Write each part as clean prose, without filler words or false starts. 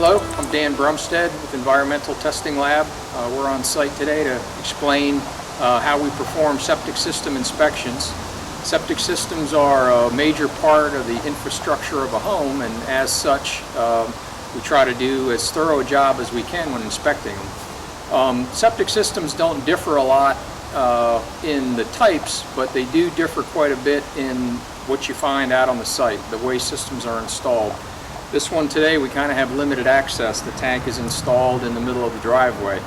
Hello, I'm Dan Brumstead with Environmental Testing Lab. We're on site today to explain how we perform septic system inspections. Septic systems are a major part of the infrastructure of a home, and as such we try to do as thorough a job as we can when inspecting them. Septic systems don't differ a lot in the types, but they do differ quite a bit in what you find out on the site, the way systems are installed. This one today, we kind of have limited access. The tank is installed in the middle of the driveway.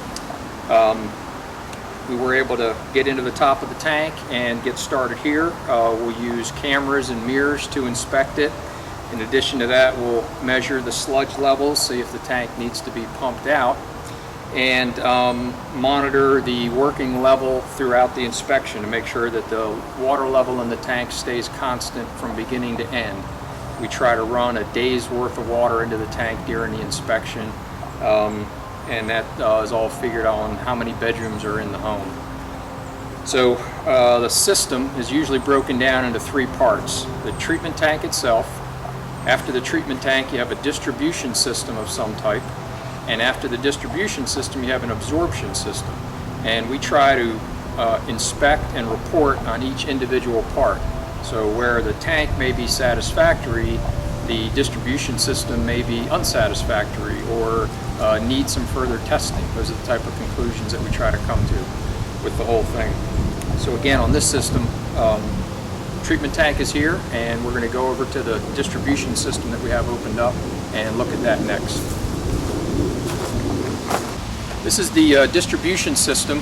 We were able to get into the top of the tank and get started here. We'll use cameras and mirrors to inspect it. In addition to that, we'll measure the sludge levels, see if the tank needs to be pumped out, and monitor the working level throughout the inspection to make sure that the water level in the tank stays constant from beginning to end. We try to run a day's worth of water into the tank during the inspection, and that is all figured on how many bedrooms are in the home. So the system is usually broken down into three parts. The treatment tank itself. After the treatment tank, you have a distribution system of some type, and after the distribution system, you have an absorption system. And we try to inspect and report on each individual part. So where the tank may be satisfactory, the distribution system may be unsatisfactory or need some further testing. Those are the type of conclusions that we try to come to with the whole thing. So again, on this system, treatment tank is here, and we're going to go over to the distribution system that we have opened up and look at that next. This is the distribution system.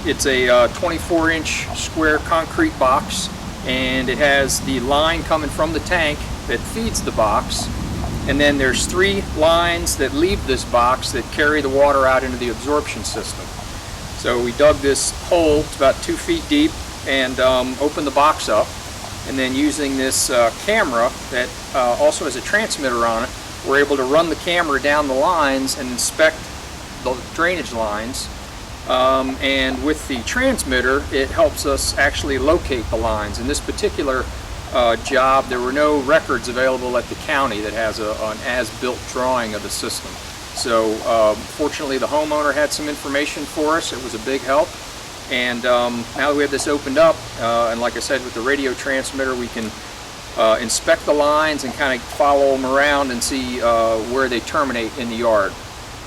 It's a 24-inch square concrete box, and it has the line coming from the tank that feeds the box, and then there's three lines that leave this box that carry the water out into the absorption system. So we dug this hole, it's about 2 feet deep, and opened the box up, and then using this camera that also has a transmitter on it, we're able to run the camera down the lines and inspect the drainage lines. And with the transmitter, it helps us actually locate the lines. In this particular job, there were no records available at the county that has an as-built drawing of the system. So fortunately, the homeowner had some information for us. It was a big help. And now that we have this opened up, and like I said, with the radio transmitter, we can inspect the lines and kind of follow them around and see where they terminate in the yard.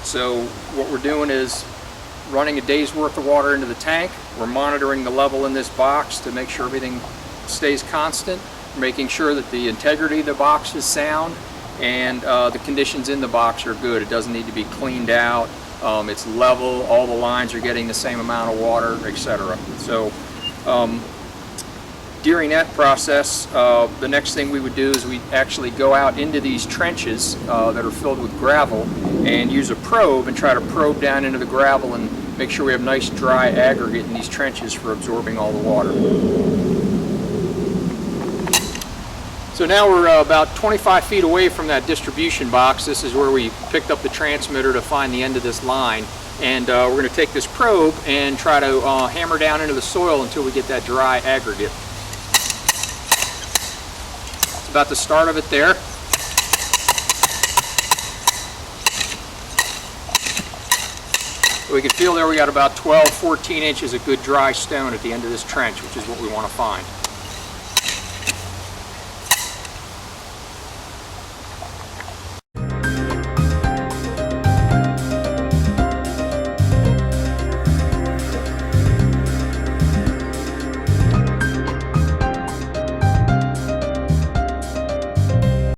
So what we're doing is running a day's worth of water into the tank. We're monitoring the level in this box to make sure everything stays constant, making sure that the integrity of the box is sound, and the conditions in the box are good. It doesn't need to be cleaned out. It's level, all the lines are getting the same amount of water, etc. So during that process, the next thing we would do is we actually go out into these trenches that are filled with gravel and use a probe and try to probe down into the gravel and make sure we have nice dry aggregate in these trenches for absorbing all the water. So now we're about 25 feet away from that distribution box. This is where we picked up the transmitter to find the end of this line. And we're going to take this probe and try to hammer down into the soil until we get that dry aggregate. It's about the start of it there. We can feel there we got about 12-14 inches of good dry stone at the end of this trench, which is what we want to find.